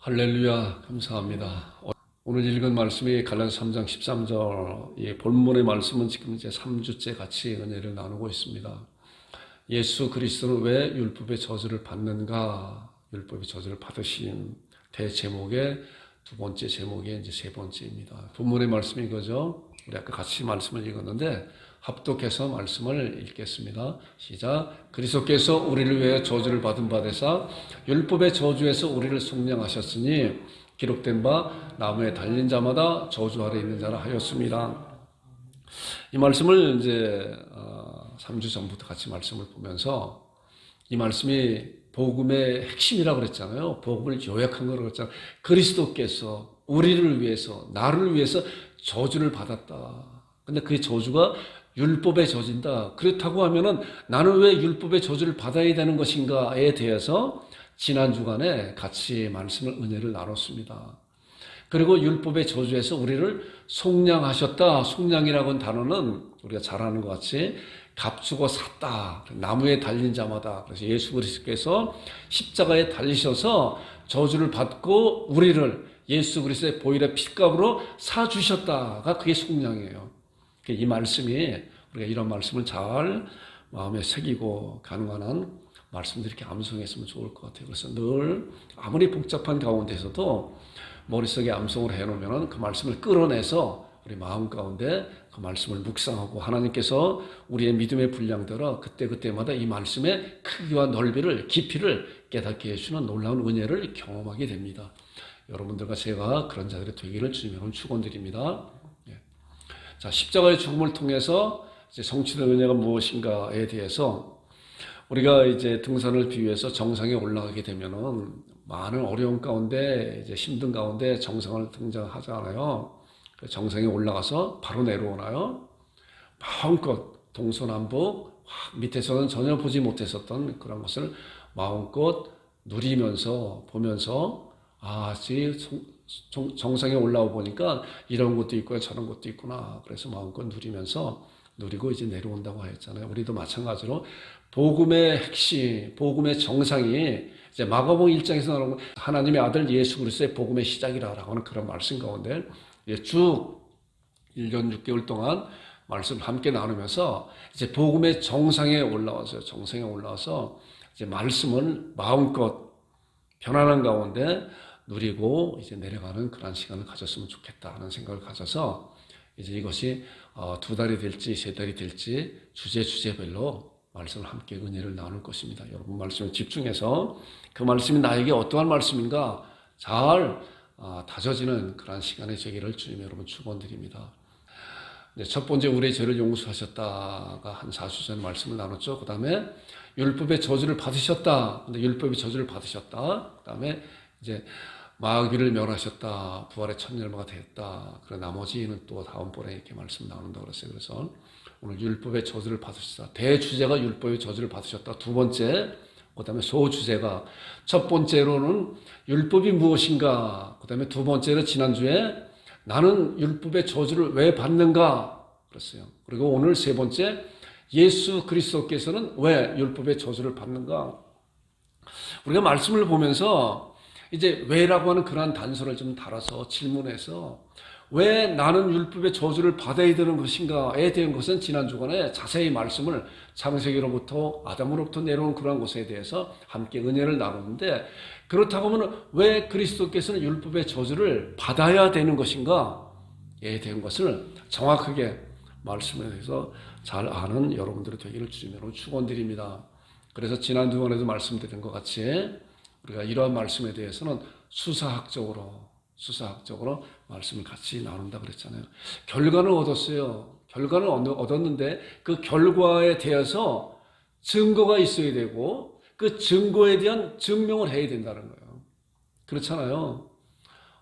할렐루야, 감사합니다. 오늘 읽은 말씀이 갈라디아서 3장 13절, 이 본문의 말씀은 지금 이제 3주째 같이 은혜를 나누고 있습니다. 예수 그리스도는 왜 율법의 저주를 받는가? 율법의 저주를 받으신 대제목의 두 번째 제목이 이제 세 번째입니다. 본문의 말씀이 이거죠. 우리 아까 같이 말씀을 읽었는데 합독해서 말씀을 읽겠습니다. 시작. 그리스도께서 우리를 위해 저주를 받은 바 되사 율법의 저주에서 우리를 속량하셨으니 기록된 바 나무에 달린 자마다 저주 아래 있는 자라 하였습니다. 이 말씀을 이제 3주 전부터 같이 말씀을 보면서 이 말씀이 복음의 핵심이라고 그랬잖아요. 복음을 요약한 거라고 그랬잖아요. 그리스도께서 우리를 위해서, 나를 위해서 저주를 받았다. 근데 그 저주가 율법의 저주인다. 그렇다고 하면은 나는 왜 율법의 저주를 받아야 되는 것인가에 대해서 지난 주간에 같이 말씀을 은혜를 나눴습니다. 그리고 율법의 저주에서 우리를 속량하셨다. 속량이라고 하는 단어는 우리가 잘 아는 것 같이 값주고 샀다. 나무에 달린 자마다. 그래서 예수 그리스도께서 십자가에 달리셔서 저주를 받고 우리를 예수 그리스도의 보혈의 핏값으로 사주셨다가 그게 속량이에요. 이 말씀이 우리가 이런 말씀을 잘 마음에 새기고 가능한 한 말씀들 이렇게 암송했으면 좋을 것 같아요. 그래서 늘 아무리 복잡한 가운데서도 머릿속에 암송을 해놓으면 그 말씀을 끌어내서 우리 마음 가운데 그 말씀을 묵상하고 하나님께서 우리의 믿음의 분량대로 그때그때마다 이 말씀의 크기와 넓이를 깊이를 깨닫게 해주는 놀라운 은혜를 경험하게 됩니다. 여러분들과 제가 그런 자들이 되기를 주님으로 축원드립니다. 자, 십자가의 죽음을 통해서 이제 성취된 은혜가 무엇인가에 대해서 우리가 이제 등산을 비유해서 정상에 올라가게 되면은 많은 어려움 가운데 이제 힘든 가운데 정상을 등장하잖아요. 정상에 올라가서 바로 내려오나요? 마음껏 동서남북 밑에서는 전혀 보지 못했었던 그런 것을 마음껏 누리면서 보면서 정상에 올라오 보니까 이런 것도 있고 저런 것도 있구나. 그래서 마음껏 누리면서 누리고 이제 내려온다고 하였잖아요. 우리도 마찬가지로 복음의 핵심, 복음의 정상이 이제 마가복음 1장에서 나오는 하나님의 아들 예수 그리스도의 복음의 시작이라고 하는 그런 말씀 가운데 쭉 1년 6개월 동안 말씀을 함께 나누면서 이제 복음의 정상에 올라와서 이제 말씀을 마음껏 편안한 가운데 누리고 이제 내려가는 그런 시간을 가졌으면 좋겠다 하는 생각을 가져서 이제 이것이 2달이 될지 3달이 될지 주제별로 말씀을 함께 은혜를 나눌 것입니다. 여러분 말씀에 집중해서 그 말씀이 나에게 어떠한 말씀인가 잘 다져지는 그런 시간이 되기를 주님 여러분 축원드립니다. 첫 번째 우리의 죄를 용서하셨다가 한 4주 전 말씀을 나눴죠. 그 다음에 율법의 저주를 받으셨다. 근데 율법의 저주를 받으셨다. 그 다음에 이제 마귀를 멸하셨다. 부활의 첫 열매가 되었다. 그리고 나머지는 또 다음번에 이렇게 말씀 나눈다고 그랬어요. 그래서 오늘 율법의 저주를 받으셨다. 대주제가 율법의 저주를 받으셨다. 두 번째, 그 다음에 소주제가 첫 번째로는 율법이 무엇인가. 그 다음에 두 번째로 지난주에 나는 율법의 저주를 왜 받는가 그랬어요. 그리고 오늘 세 번째 예수 그리스도께서는 왜 율법의 저주를 받는가. 우리가 말씀을 보면서 이제 왜라고 하는 그러한 단서를 좀 달아서 질문해서 왜 나는 율법의 저주를 받아야 되는 것인가에 대한 것은 지난 주간에 자세히 말씀을 창세기로부터 아담으로부터 내려온 그러한 것에 대해서 함께 은혜를 나누는데 그렇다고 하면 왜 그리스도께서는 율법의 저주를 받아야 되는 것인가에 대한 것을 정확하게 말씀을 해서 잘 아는 여러분들이 되기를 주님으로 축원드립니다. 그래서 지난 주간에도 말씀드린 것 같이 우리가 이러한 말씀에 대해서는 수사학적으로 말씀을 같이 나눈다 그랬잖아요. 결과는 얻었어요. 결과는 얻었는데 그 결과에 대해서 증거가 있어야 되고 그 증거에 대한 증명을 해야 된다는 거예요. 그렇잖아요.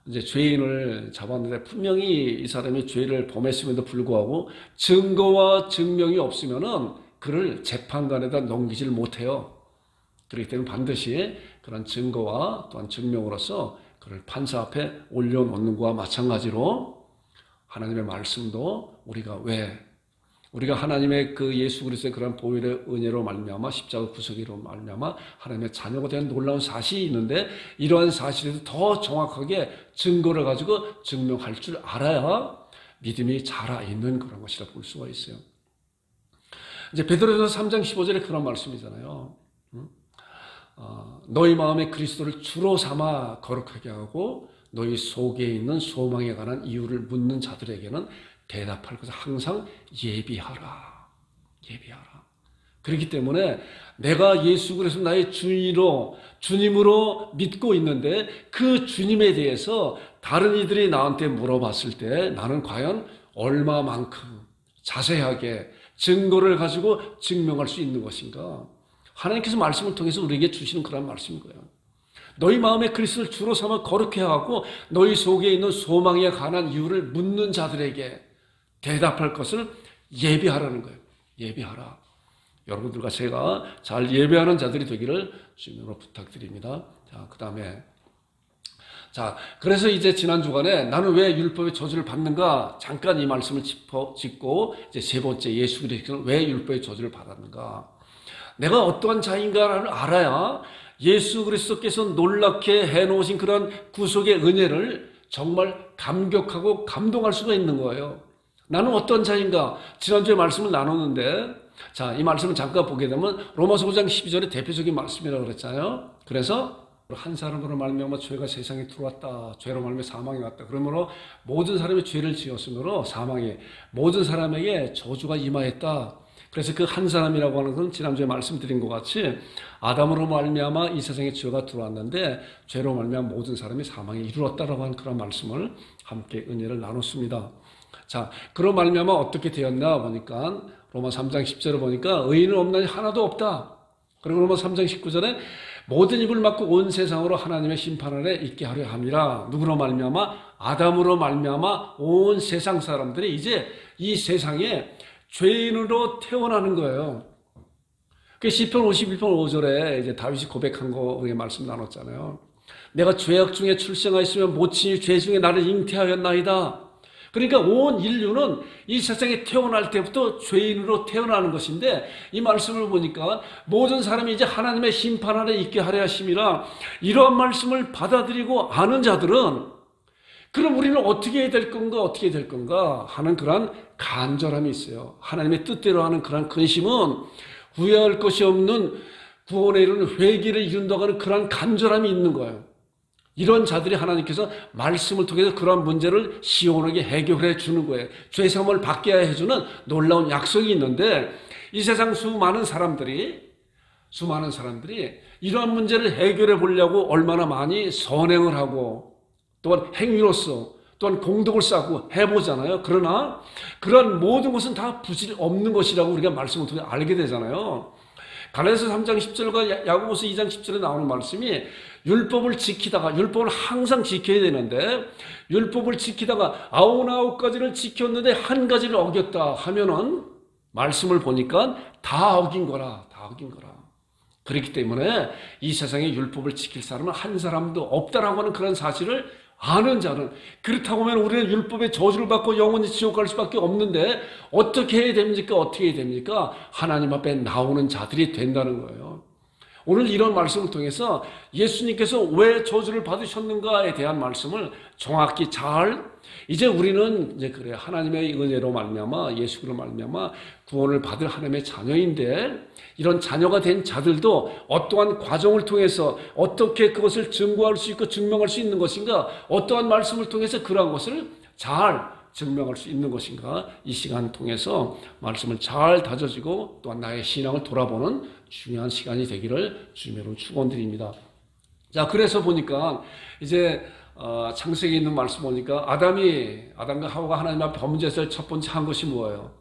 이제 죄인을 잡았는데 분명히 이 사람이 죄를 범했음에도 불구하고 증거와 증명이 없으면은 그를 재판관에다 넘기질 못해요. 그렇기 때문에 반드시 그런 증거와 또한 증명으로서 그를 판사 앞에 올려놓는 것과 마찬가지로 하나님의 말씀도 우리가 왜 우리가 하나님의 그 예수 그리스도의 그런 보혈의 은혜로 말미암아 십자가 구속으로 말미암아 하나님의 자녀가 된 놀라운 사실이 있는데, 이러한 사실에도 더 정확하게 증거를 가지고 증명할 줄 알아야 믿음이 자라 있는 그런 것이라 볼 수가 있어요. 이제 베드로전서 3장 15절에 그런 말씀이잖아요. 너희 마음에 그리스도를 주로 삼아 거룩하게 하고 너희 속에 있는 소망에 관한 이유를 묻는 자들에게는 대답할 것을 항상 예비하라. 예비하라. 그렇기 때문에 내가 예수 그리스도 나의 주님으로 믿고 있는데, 그 주님에 대해서 다른 이들이 나한테 물어봤을 때 나는 과연 얼마만큼 자세하게 증거를 가지고 증명할 수 있는 것인가? 하나님께서 말씀을 통해서 우리에게 주시는 그런 말씀인 거예요. 너희 마음에 그리스도를 주로 삼아 거룩해 하고 너희 속에 있는 소망에 관한 이유를 묻는 자들에게 대답할 것을 예비하라는 거예요. 예비하라. 여러분들과 제가 잘 예배하는 자들이 되기를 주님으로 부탁드립니다. 자, 그 다음에 그래서 이제 지난 주간에 나는 왜 율법의 저주를 받는가? 잠깐 이 말씀을 짚고 이제 세 번째, 예수 그리스도는 왜 율법의 저주를 받았는가? 내가 어떠한 자인가를 알아야 예수 그리스도께서 놀랍게 해놓으신 그런 구속의 은혜를 정말 감격하고 감동할 수가 있는 거예요. 나는 어떤 자인가? 지난주에 말씀을 나눴는데, 자, 이 말씀을 잠깐 보게 되면 로마서 5장 12절의 대표적인 말씀이라고 그랬잖아요. 그래서 한 사람으로 말미암아 죄가 세상에 들어왔다. 죄로 말미암아 사망이 왔다. 그러므로 모든 사람이 죄를 지었으므로 사망에 모든 사람에게 저주가 임하였다. 그래서 그 한 사람이라고 하는 것은 지난주에 말씀드린 것 같이 아담으로 말미암아 이 세상에 죄가 들어왔는데 죄로 말미암아 모든 사람이 사망에 이르렀다라고 하는 그런 말씀을 함께 은혜를 나눴습니다. 자, 그런 말미암아 어떻게 되었나 보니까 로마 3장 10절을 보니까 의인은 없나니 하나도 없다. 그리고 로마 3장 19절에 모든 입을 막고 온 세상으로 하나님의 심판 아래 있게 하려 함이라. 누구로 말미암아? 아담으로 말미암아 온 세상 사람들이 이제 이 세상에 죄인으로 태어나는 거예요. 그 시편 51편 5절에 이제 다윗이 고백한 거 우리 말씀 나눴잖아요. 내가 죄악 중에 출생하였으면 모친이 죄 중에 나를 잉태하였나이다. 그러니까 온 인류는 이 세상에 태어날 때부터 죄인으로 태어나는 것인데, 이 말씀을 보니까 모든 사람이 이제 하나님의 심판 아래 있게 하려 하심이라. 이러한 말씀을 받아들이고 아는 자들은 그럼 우리는 어떻게 해야 될 건가, 어떻게 될 건가 하는 그런 간절함이 있어요. 하나님의 뜻대로 하는 그런 근심은 후회할 것이 없는 구원에 이르는 회개를 이룬다고 하는 그런 간절함이 있는 거예요. 이런 자들이 하나님께서 말씀을 통해서 그러한 문제를 시원하게 해결해 주는 거예요. 죄사함을 받게 해주는 놀라운 약속이 있는데, 이 세상 수많은 사람들이 이러한 문제를 해결해 보려고 얼마나 많이 선행을 하고 또한 행위로서 또한 공덕을 쌓고 해보잖아요. 그러나 그런 모든 것은 다 부질 없는 것이라고 우리가 말씀을 통해 알게 되잖아요. 갈라디아서 3장 10절과 야고보서 2장 10절에 나오는 말씀이 율법을 지키다가, 율법을 항상 지켜야 되는데 율법을 지키다가 99가지를 지켰는데 한 가지를 어겼다 하면은 말씀을 보니까 다 어긴 거라. 그렇기 때문에 이 세상에 율법을 지킬 사람은 한 사람도 없다라고 하는 그런 사실을 아는 자는, 그렇다고 하면 우리는 율법의 저주를 받고 영원히 지옥 갈 수밖에 없는데 어떻게 해야 됩니까? 하나님 앞에 나오는 자들이 된다는 거예요. 오늘 이런 말씀을 통해서 예수님께서 왜 저주를 받으셨는가에 대한 말씀을 정확히 이제 우리는 이제 그래, 하나님의 은혜로 말미암아 예수로 말미암아 구원을 받을 하나님의 자녀인데, 이런 자녀가 된 자들도 어떠한 과정을 통해서 어떻게 그것을 증거할 수 있고 증명할 수 있는 것인가, 어떠한 말씀을 통해서 그러한 것을 잘 증명할 수 있는 것인가, 이 시간 통해서 말씀을 잘 다져지고 또한 나의 신앙을 돌아보는 중요한 시간이 되기를 주님으로 축원드립니다. 자, 그래서 보니까 이제 창세기에 있는 말씀 보니까 아담과 하와가 하나님 앞에 범죄에서 첫 번째 한 것이 뭐예요?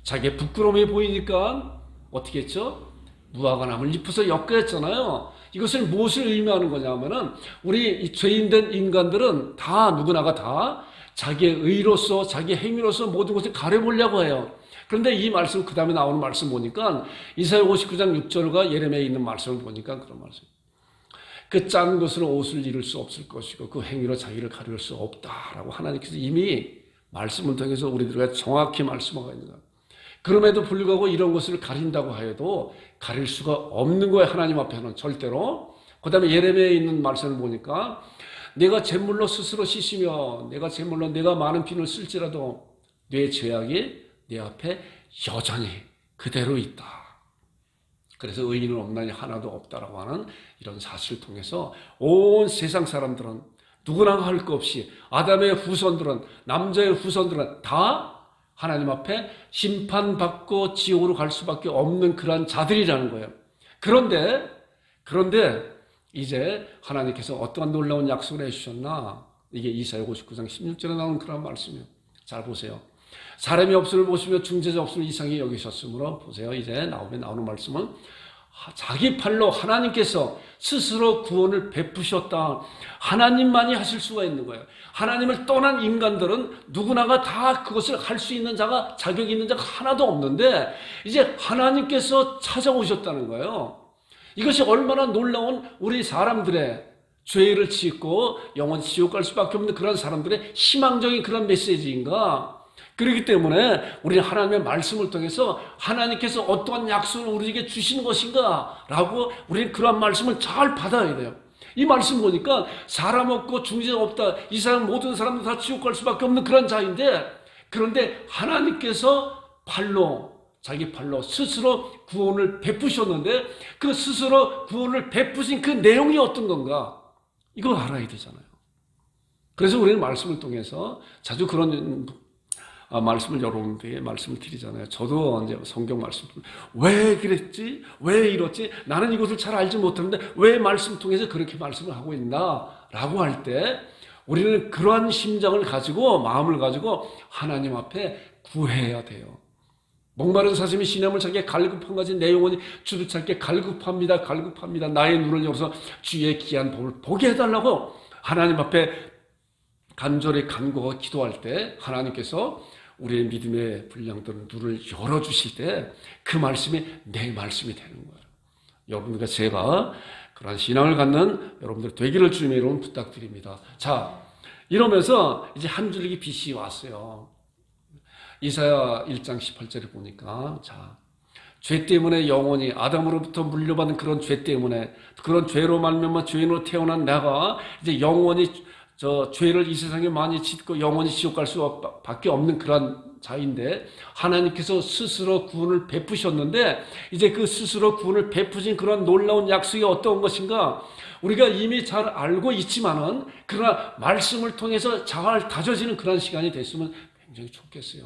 자기의 부끄러움이 보이니까 어떻게 했죠? 무화과 나무를 잎어서 엮였잖아요. 이것을 무엇을 의미하는 거냐면은 우리 이 죄인된 인간들은 다 누구나가 다 자기의 의로서 자기의 행위로서 모든 것을 가려보려고 해요. 그런데 이 말씀 그 다음에 나오는 말씀 보니까 이사야 59장 6절과 예레미야에 있는 말씀을 보니까 그런 말씀. 그 짠 것으로 옷을 이룰 수 없을 것이고 그 행위로 자기를 가릴 수 없다라고 하나님께서 이미 말씀을 통해서 우리들과 정확히 말씀하고 있는 거예요. 그럼에도 불구하고 이런 것을 가린다고 하여도 가릴 수가 없는 거예요. 하나님 앞에는 절대로. 그 다음에 예레미야에 있는 말씀을 보니까 내가 제물로 스스로 씻으며 내가 제물로 내가 많은 비늘 쓸지라도 내 죄악이 내 앞에 여전히 그대로 있다. 그래서 의인은 없나니 하나도 없다라고 하는 이런 사실을 통해서 온 세상 사람들은 누구나 할 것 없이 아담의 후손들은 남자의 후손들은 다 하나님 앞에 심판받고 지옥으로 갈 수밖에 없는 그러한 자들이라는 거예요. 그런데 이제 하나님께서 어떠한 놀라운 약속을 해주셨나? 이게 이사야 59장 16절에 나오는 그런 말씀이에요. 잘 보세요. 사람이 없음을 보시며 중재자 없음을 이상히 여기셨으므로 보세요. 이제 나오는 말씀은 자기 팔로 하나님께서 스스로 구원을 베푸셨다. 하나님만이 하실 수가 있는 거예요. 하나님을 떠난 인간들은 누구나가 다 그것을 할 수 있는 자가 자격이 있는 자가 하나도 없는데 이제 하나님께서 찾아오셨다는 거예요. 이것이 얼마나 놀라운 우리 사람들의 죄를 짓고 영원 지옥 갈 수밖에 없는 그런 사람들의 희망적인 그런 메시지인가? 그렇기 때문에 우리는 하나님의 말씀을 통해서 하나님께서 어떠한 약속을 우리에게 주시는 것인가? 라고 우리는 그런 말씀을 잘 받아야 돼요. 이 말씀 보니까 사람 없고 중재자 없다. 이 사람 모든 사람들 다 지옥 갈 수밖에 없는 그런 자인데 그런데 하나님께서 자기 팔로 스스로 구원을 베푸셨는데 그 스스로 구원을 베푸신 그 내용이 어떤 건가? 이걸 알아야 되잖아요. 그래서 우리는 말씀을 통해서 자주 그런 말씀을 여러분들에게 말씀을 드리잖아요. 저도 이제 성경 말씀 왜 그랬지? 왜 이렇지? 나는 이것을 잘 알지 못하는데 왜 말씀 통해서 그렇게 말씀을 하고 있나? 라고 할 때 우리는 그러한 심정을 가지고 마음을 가지고 하나님 앞에 구해야 돼요. 목마른 사슴이 시냇물 찾기에 갈급한 것이 내 영혼이 주를 찾기에 갈급합니다. 갈급합니다. 나의 눈을 열어서 주의 귀한 법을 보게 해달라고 하나님 앞에 간절히 간구하고 기도할 때 하나님께서 우리의 믿음의 분량들은 눈을 열어주실 때 그 말씀이 내 말씀이 되는 거예요. 여러분들과 제가 그런 신앙을 갖는 여러분들 되기를 주님의 이름으로 부탁드립니다. 자, 이러면서 이제 한 줄기 빛이 왔어요. 이사야 1장 18절에 보니까 죄 때문에 영원히 아담으로부터 물려받은 그런 죄 때문에 그런 죄로 말미암아 죄인으로 태어난 내가 이제 영원히 죄를 이 세상에 많이 짓고 영원히 지옥 갈 수밖에 없는 그런 자인데 하나님께서 스스로 구원을 베푸셨는데 이제 그 스스로 구원을 베푸신 그런 놀라운 약속이 어떤 것인가 우리가 이미 잘 알고 있지만은 그러나 말씀을 통해서 잘 다져지는 그런 시간이 됐으면 굉장히 좋겠어요.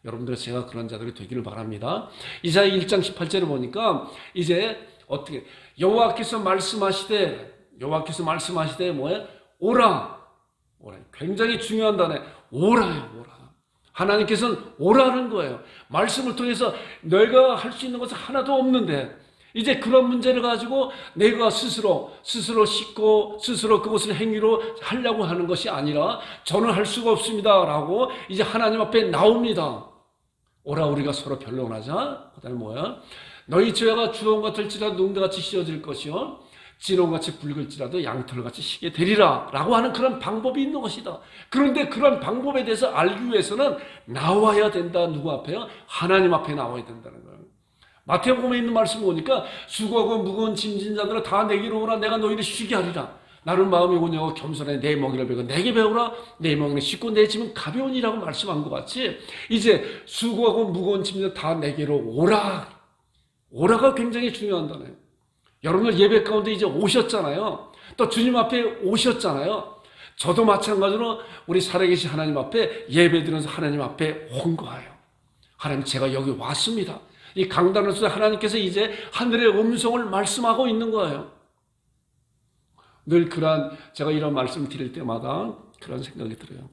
여러분들 제가 그런 자들이 되기를 바랍니다. 이사야 1장 18절을 보니까 이제 어떻게 여호와께서 말씀하시되 뭐예요? 오라. 굉장히 중요한 단어 오라예요. 오라. 하나님께서는 오라는 거예요. 말씀을 통해서 내가 할 수 있는 것은 하나도 없는데 이제 그런 문제를 가지고 내가 스스로 씻고 스스로 그것을 행위로 하려고 하는 것이 아니라 저는 할 수가 없습니다 라고 이제 하나님 앞에 나옵니다. 오라 우리가 서로 변론하자. 그 다음에 뭐야? 너희 죄가 주홍 같을지라도 농대같이 씌어질 것이요 진홍같이 붉을지라도 양털같이 시게 되리라 라고 하는 그런 방법이 있는 것이다. 그런데 그런 방법에 대해서 알기 위해서는 나와야 된다. 누구 앞에요? 하나님 앞에 나와야 된다는 거예요. 마태복음에 있는 말씀 보니까 수고하고 무거운 짐진 자들아 다 내게로 오라. 내가 너희를 쉬게 하리라. 나는 마음이 온유하고 겸손해 내 멍에를 베고 내게 배우라. 내 멍에는 쉽고 내 짐은 가벼우니라고 말씀한 것 같이 이제 수고하고 무거운 짐들 다 내게로 오라. 오라가 굉장히 중요한 단어예요. 여러분들 예배 가운데 이제 오셨잖아요. 또 주님 앞에 오셨잖아요. 저도 마찬가지로 우리 살아계신 하나님 앞에 예배드리면서 하나님 앞에 온 거예요. 하나님 제가 여기 왔습니다. 이 강단을 통해 하나님께서 이제 하늘의 음성을 말씀하고 있는 거예요. 늘 제가 이런 말씀 드릴 때마다 그런 생각이 들어요.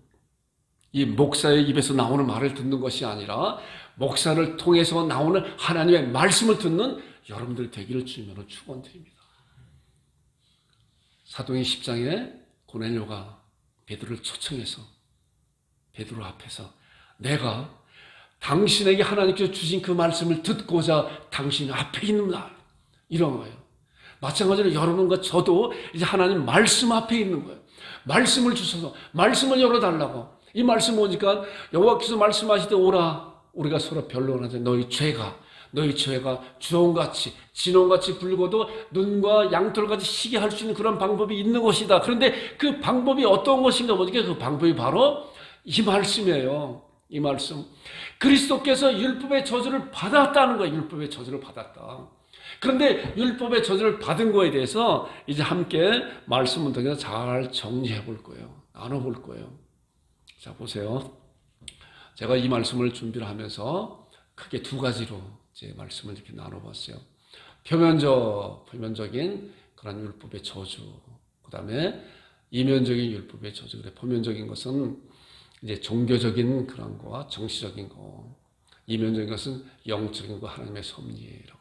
이 목사의 입에서 나오는 말을 듣는 것이 아니라 목사를 통해서 나오는 하나님의 말씀을 듣는 여러분들 되기를 주님으로 축원드립니다. 사도행 10장에 고넬료가 베드로를 초청해서 베드로 앞에서 내가 당신에게 하나님께서 주신 그 말씀을 듣고자 당신 앞에 있는다. 이런 거예요. 마찬가지로 여러분과 저도 이제 하나님 말씀 앞에 있는 거예요. 말씀을 주셔서 말씀을 열어달라고. 이 말씀 보니까 여호와께서 말씀하시되 오라. 우리가 서로 변론하자. 너희 죄가 주홍같이 진홍같이 붉어도 눈과 양털같이 시게 할 수 있는 그런 방법이 있는 것이다. 그런데 그 방법이 어떤 것인가 보니까 그 방법이 바로 이 말씀이에요. 이 말씀. 그리스도께서 율법의 저주를 받았다는 거예요. 율법의 저주를 받았다. 그런데 율법의 저주를 받은 거에 대해서 이제 함께 말씀을 통해서 잘 정리해 볼 거예요. 나눠볼 거예요. 자, 보세요. 제가 이 말씀을 준비를 하면서 크게 두 가지로 이제 말씀을 이렇게 나눠봤어요. 표면적인 그런 율법의 저주, 그 다음에 이면적인 율법의 저주. 그래, 표면적인 것은 이제 종교적인 그런 거와 정치적인 거, 이면적인 것은 영적인 거, 하나님의 섭리라고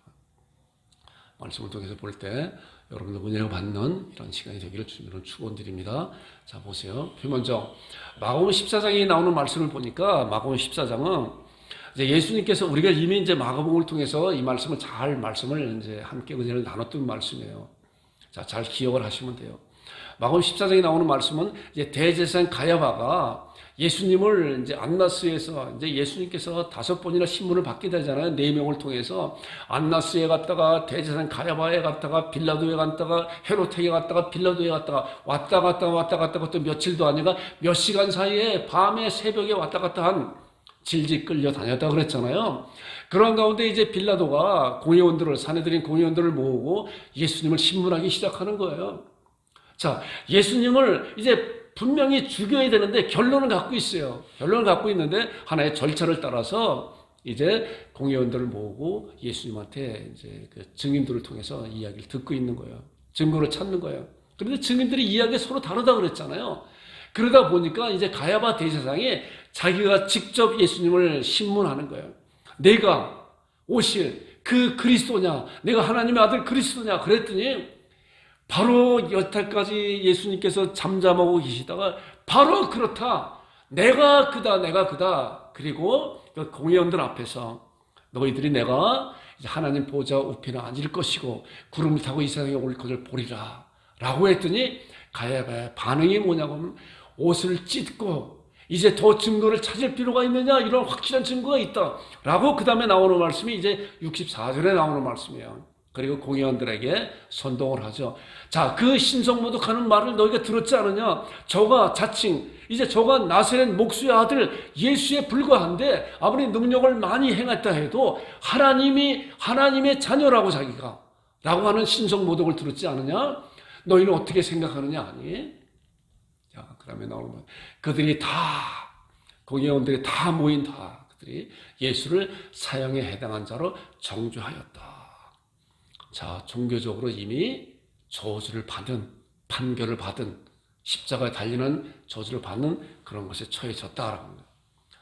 말씀을 통해서 볼 때 여러분들 은혜를 받는 이런 시간이 되기를 주님으로 축원드립니다. 자, 보세요. 표면적 마가복음 14장에 나오는 말씀을 보니까 마가복음 14장은 이제 예수님께서 우리가 이미 이제 마가복음을 통해서 이 말씀을 이제 함께 은혜를 나눴던 말씀이에요. 자, 잘 기억을 하시면 돼요. 마가복음 14장에 나오는 말씀은 이제 대제사장 가야바가 예수님을 이제 안나스에서 이제 예수님께서 5번이나 신문을 받게 되잖아요. 4명을 통해서 안나스에 갔다가 대제사장 가야바에 갔다가 빌라도에 갔다가 헤롯에게 갔다가 빌라도에 갔다가 왔다 갔다 또 며칠도 아니라 몇 시간 사이에 밤에 새벽에 왔다 갔다 한 질질 끌려 다녔다 그랬잖아요. 그런 가운데 이제 빌라도가 사내들인 공회원들을 모으고 예수님을 신문하기 시작하는 거예요. 자, 예수님을 이제 분명히 죽여야 되는데 결론을 갖고 있어요. 결론을 갖고 있는데 하나의 절차를 따라서 이제 공회원들을 모으고 예수님한테 이제 그 증인들을 통해서 이야기를 듣고 있는 거예요. 증거를 찾는 거예요. 그런데 증인들이 이야기가 서로 다르다 그랬잖아요. 그러다 보니까 이제 가야바 대제사장이 자기가 직접 예수님을 신문하는 거예요. 내가 오실 그 그리스도냐? 내가 하나님의 아들 그리스도냐? 그랬더니 바로 여태까지 예수님께서 잠잠하고 계시다가 바로 그렇다. 내가 그다. 그리고 그 공회원들 앞에서 너희들이 내가 하나님 보좌 우편에 앉을 것이고 구름을 타고 이 세상에 올 것을 보리라. 라고 했더니 가야바의 반응이 뭐냐고 하면 옷을 찢고 이제 더 증거를 찾을 필요가 있느냐? 이런 확실한 증거가 있다. 라고 그 다음에 나오는 말씀이 이제 64절에 나오는 말씀이에요. 그리고 공회원들에게 선동을 하죠. 자, 그 신성모독하는 말을 너희가 들었지 않느냐? 저가 나사렛 목수의 아들 예수에 불과한데 아무리 능력을 많이 행했다 해도 하나님의 자녀라고 자기가 라고 하는 신성모독을 들었지 않느냐? 너희는 어떻게 생각하느냐? 아니? 자, 그 다음에 나오는 말. 공회원들이 다 모인 그들이 예수를 사형에 해당한 자로 정죄하였다. 자, 종교적으로 이미 저주를 받은, 판결을 받은, 십자가에 달리는 저주를 받는 그런 것에 처해졌다라고 합니다.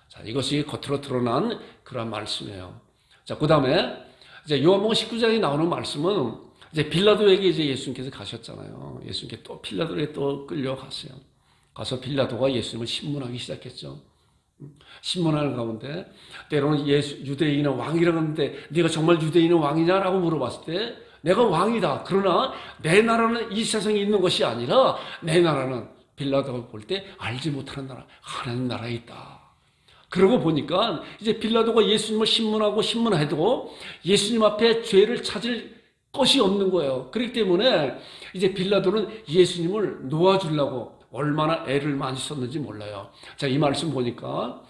자, 이것이 겉으로 드러난 그런 말씀이에요. 자, 그 다음에 이제 요한복음 19장에 나오는 말씀은 이제 빌라도에게 이제 예수님께서 가셨잖아요. 예수님께 또 빌라도에 또 끌려갔어요. 가서 빌라도가 예수님을 신문하기 시작했죠. 신문하는 가운데 때로는 유대인의 왕이라고 하는데 네가 정말 유대인의 왕이냐라고 물어봤을 때 내가 왕이다. 그러나 내 나라는 이 세상에 있는 것이 아니라 내 나라는 빌라도가 볼 때 알지 못하는 나라, 하나님 나라에 있다. 그러고 보니까 이제 빌라도가 예수님을 신문해도 예수님 앞에 죄를 찾을 것이 없는 거예요. 그렇기 때문에 이제 빌라도는 예수님을 놓아주려고 얼마나 애를 많이 썼는지 몰라요. 자, 이 말씀 보니까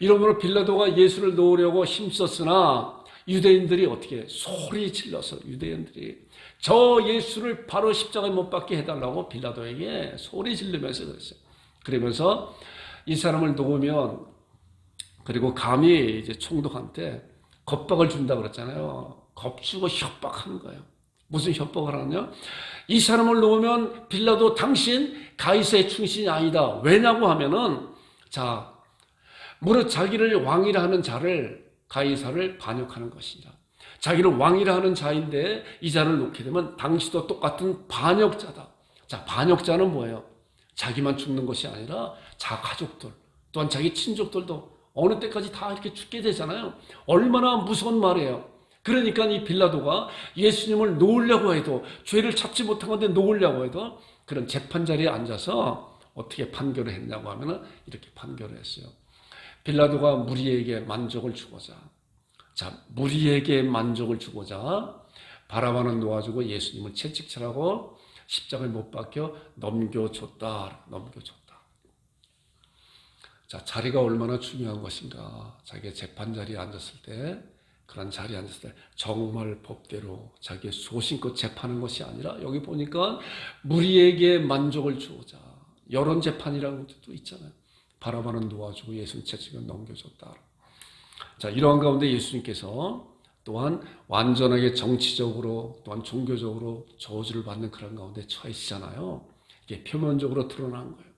이러므로 빌라도가 예수를 놓으려고 힘썼으나 유대인들이 어떻게 소리 질러서 유대인들이 저 예수를 바로 십자가에 못 박게 해달라고 빌라도에게 소리 지르면서 그랬어요. 그러면서 이 사람을 놓으면 그리고 감히 이제 총독한테 겁박을 준다 그랬잖아요. 겁주고 협박하는 거예요. 무슨 협박을 하느냐? 이 사람을 놓으면 빌라도 당신 가이사의 충신이 아니다. 왜냐고 하면은 자, 무릇 자기를 왕이라 하는 자를 가이사를 반역하는 것이냐. 자기는 왕이라 하는 자인데 이 자를 놓게 되면 당시도 똑같은 반역자다. 자, 반역자는 뭐예요? 자기만 죽는 것이 아니라 자 가족들 또한 자기 친족들도 어느 때까지 다 이렇게 죽게 되잖아요. 얼마나 무서운 말이에요. 그러니까 이 빌라도가 예수님을 놓으려고 해도 죄를 찾지 못한 건데 놓으려고 해도 그런 재판 자리에 앉아서 어떻게 판결을 했냐고 하면은 이렇게 판결을 했어요. 빌라도가 무리에게 만족을 주고자, 무리에게 만족을 주고자 바라바는 놓아주고 예수님을 채찍질하고 십자가에 못 박혀 넘겨줬다. 자리가 얼마나 중요한 것인가. 자기가 재판 자리에 앉았을 때, 그런 자리에 앉았을 때 정말 법대로 자기의 소신껏 재판한 것이 아니라, 여기 보니까 무리에게 만족을 주고자, 여론 재판이라는 것도 있잖아요. 바라바는 놓아주고 예수님 채찍을 넘겨줬다. 이러한 가운데 예수님께서 또한 완전하게 정치적으로 또한 종교적으로 저주를 받는 그런 가운데 처해지잖아요. 이게 표면적으로 드러난 거예요.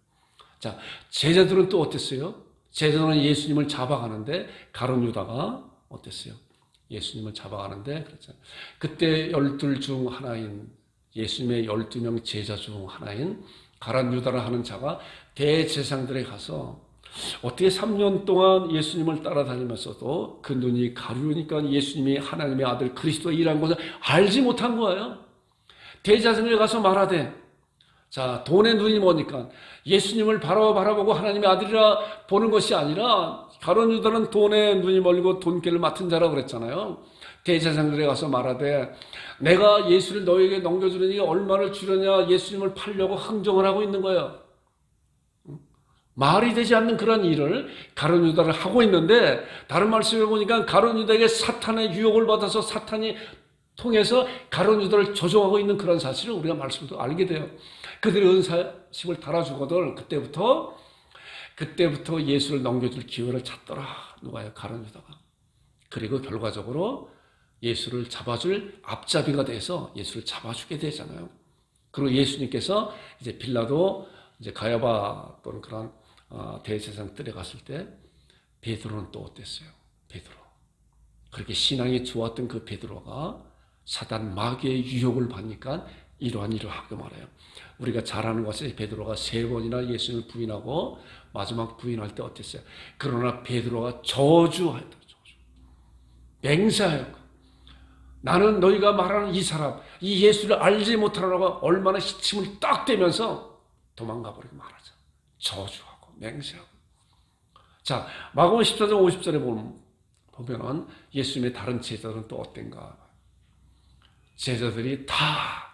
제자들은 또 어땠어요? 제자들은 예수님을 잡아가는데, 가룟 유다가 어땠어요? 예수님을 잡아가는데, 그렇죠. 그때 12 중 하나인, 예수님의 12명 제자 중 하나인 가룟 유다라 하는 자가 대제사장들에 가서 어떻게 3년 동안 예수님을 따라다니면서도 그 눈이 가려우니까 예수님이 하나님의 아들 그리스도이라는 것을 알지 못한 거예요. 대제사장에 가서 말하되, 돈의 눈이 뭐니까 예수님을 바라보고 하나님의 아들이라 보는 것이 아니라, 가룟 유다는 돈의 눈이 멀고 돈깨를 맡은 자라고 그랬잖아요. 대제사장들에 가서 말하되, 내가 예수를 너에게 넘겨주려니 얼마를 주려냐, 예수님을 팔려고 항정을 하고 있는 거예요. 말이 되지 않는 그런 일을 가룟 유다를 하고 있는데, 다른 말씀에 보니까 가룟 유다에게 사탄의 유혹을 받아서 사탄이 통해서 가룟 유다를 조종하고 있는 그런 사실을 우리가 말씀도 알게 돼요. 그들의 은사심을 달아주거든 그때부터 예수를 넘겨줄 기회를 찾더라. 누가요? 가룟 유다가. 그리고 결과적으로 예수를 잡아줄 앞잡이가 돼서 예수를 잡아주게 되잖아요. 그리고 예수님께서 이제 빌라도, 이제 가야바 또는 그런 대제사장들에 갔을 때 베드로는 또 어땠어요? 베드로. 그렇게 신앙이 좋았던 그 베드로가 사단 마귀의 유혹을 받으니까 이러한 일을 하고 말해요. 우리가 잘 아는 것이 베드로가 3번이나 예수님을 부인하고 마지막 부인할 때 어땠어요? 그러나 베드로가 저주하였다. 맹세하였고, 나는 너희가 말하는 이 사람, 이 예수를 알지 못하라고 얼마나 시침을 딱 대면서 도망가 버리고 말하죠. 저주하고 맹세하고. 마가복음 14장 50절에 보면은 예수님의 다른 제자들은 또 어땠가? 제자들이 다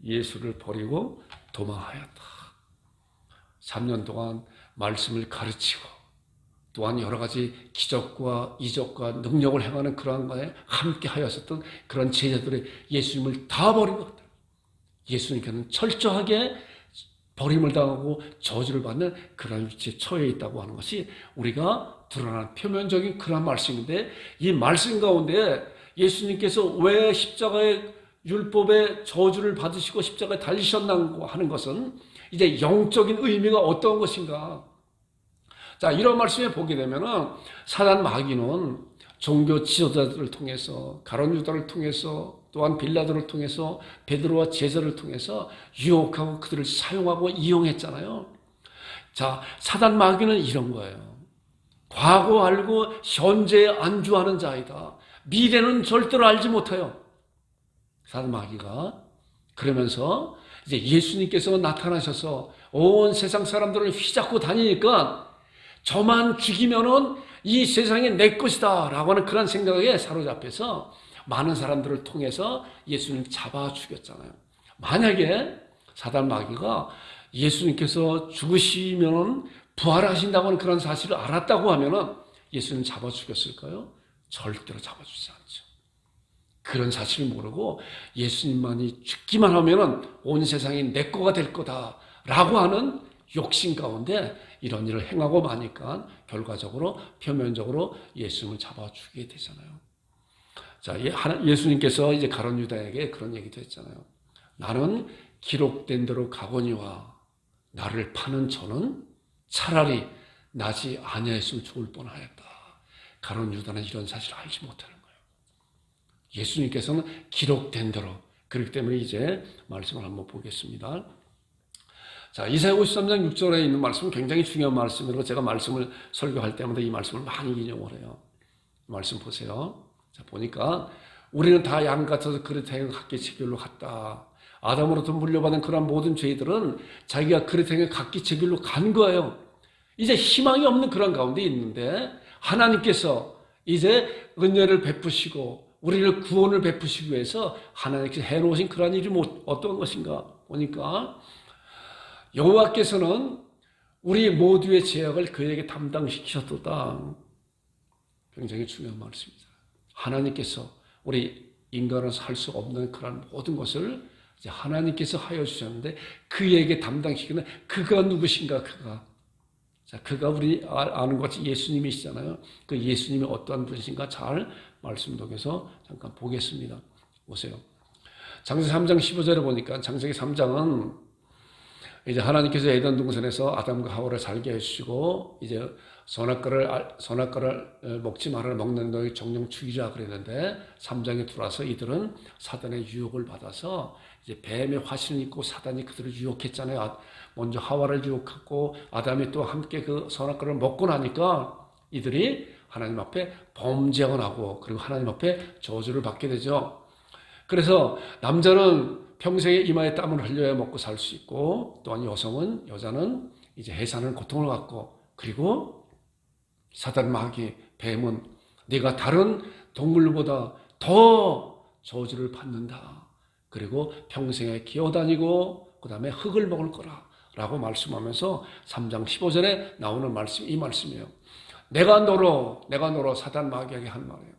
예수를 버리고 도망하였다. 3년 동안 말씀을 가르치고 또한 여러 가지 기적과 이적과 능력을 행하는 그러한 것에 함께 하였었던 그런 제자들의 예수님을 다 버린 것 같아요. 예수님께는 철저하게 버림을 당하고 저주를 받는 그런 위치에 처해 있다고 하는 것이 우리가 드러난 표면적인 그런 말씀인데, 이 말씀 가운데 예수님께서 왜 십자가의 율법의 저주를 받으시고 십자가에 달리셨나고 하는 것은 이제 영적인 의미가 어떤 것인가. 이런 말씀에 보게 되면은 사단 마귀는 종교 지도자들을 통해서, 가룟 유다를 통해서, 또한 빌라도를 통해서, 베드로와 제자를 통해서 유혹하고 그들을 사용하고 이용했잖아요. 사단 마귀는 이런 거예요. 과거 알고 현재에 안주하는 자이다. 미래는 절대로 알지 못해요. 사단 마귀가. 그러면서 이제 예수님께서 나타나셔서 온 세상 사람들을 휘잡고 다니니까 저만 죽이면은 이 세상이 내 것이다 라고 하는 그런 생각에 사로잡혀서 많은 사람들을 통해서 예수님 잡아 죽였잖아요. 만약에 사단 마귀가 예수님께서 죽으시면 부활하신다고 하는 그런 사실을 알았다고 하면은 예수님 잡아 죽였을까요? 절대로 잡아주지 않죠. 그런 사실을 모르고 예수님만이 죽기만 하면은 온 세상이 내 거가 될 거다라고 하는 욕심 가운데 이런 일을 행하고 마니까 결과적으로 표면적으로 예수님을 잡아 죽이게 되잖아요. 예수님께서 이제 가룟 유다에게 그런 얘기도 했잖아요. 나는 기록된 대로 가거니와 나를 파는 저는 차라리 나지 아니하였으면 좋을 뻔하였다. 가룟 유다는 이런 사실을 알지 못하는 거예요. 예수님께서는 기록된 대로. 그렇기 때문에 이제 말씀을 한번 보겠습니다. 이사야 53장 6절에 있는 말씀은 굉장히 중요한 말씀이고 제가 말씀을 설교할 때마다 이 말씀을 많이 인용을 해요. 말씀 보세요. 보니까 우리는 다 양 같아서 그릇 행을 각기 제 길로 갔다. 아담으로부터 물려받은 그런 모든 죄들은 자기가 그릇 행을 각기 제 길로 간 거예요. 이제 희망이 없는 그런 가운데 있는데 하나님께서 이제 은혜를 베푸시고 우리를 구원을 베푸시기 위해서 하나님께서 해놓으신 그러한 일이 어떤 것인가 보니까 여호와께서는 우리 모두의 죄악을 그에게 담당시키셨도다. 굉장히 중요한 말씀입니다. 하나님께서 우리 인간으로서 할 수 없는 그런 모든 것을 이제 하나님께서 하여 주셨는데 그에게 담당시키는 그가 누구신가 그가. 자, 그가 우리 아는 것이 예수님이시잖아요. 그 예수님이 어떠한 분이신가 잘 말씀 속에서 잠깐 보겠습니다. 보세요. 창세기 3장 15절에 보니까 창세기 3장은 이제 하나님께서 에덴 동산에서 아담과 하와를 살게 해주시고 이제 선악과를 먹지 말아라 먹는 너희 정령 죽이라 그랬는데 3장에 들어와서 이들은 사단의 유혹을 받아서 이제 뱀의 화신을 입고 사단이 그들을 유혹했잖아요. 먼저 하와를 유혹했고 아담이 또 함께 그 선악과를 먹고 나니까 이들이 하나님 앞에 범죄를 하고 그리고 하나님 앞에 저주를 받게 되죠. 그래서 남자는 평생에 이마에 땀을 흘려야 먹고 살 수 있고 또한 여자는 이제 해산하는 고통을 갖고 그리고 사단 마귀 뱀은 네가 다른 동물보다 더 저주를 받는다. 그리고 평생에 기어다니고 그 다음에 흙을 먹을 거라 라고 말씀하면서 3장 15절에 나오는 말씀이 이 말씀이에요. 내가 너로 사단 마귀에게 한 말이에요.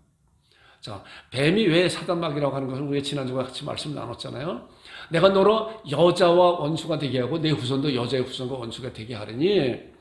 자, 뱀이 왜 사단 마귀라고 하는 것을 우리가 지난주에 같이 말씀 나눴잖아요. 내가 너로 여자와 원수가 되게 하고 내 후손도 여자의 후손과 원수가 되게 하리니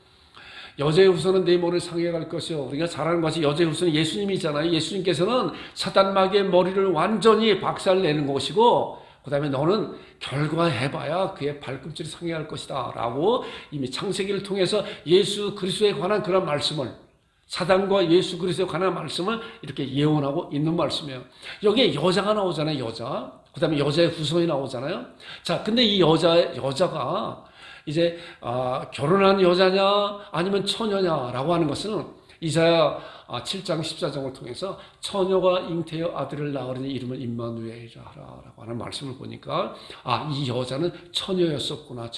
여자의 후손은 내 머리를 상해갈 것이요. 우리가 잘 아는 것이 여자의 후손은 예수님이잖아요. 예수님께서는 사단 마귀의 머리를 완전히 박살내는 것이고 그 다음에 너는 결과해봐야 그의 발꿈치를 상해할 것이다 라고 이미 창세기를 통해서 예수 그리스도에 관한 그런 말씀을 사단과 예수 그리스도에 관한 말씀을 이렇게 예언하고 있는 말씀이에요. 여기에 여자가 나오잖아요. 여자. 그 다음에 여자의 후손이 나오잖아요. 자, 근데 이 여자가 이제 결혼한 여자냐 아니면 처녀냐라고 하는 것은 이사야 7장 14장을 통해서 처녀가 잉태여 아들을 낳으리니 이름을 임마누엘이라 하라라고 하는 말씀을 보니까 이 여자는 처녀였었구나.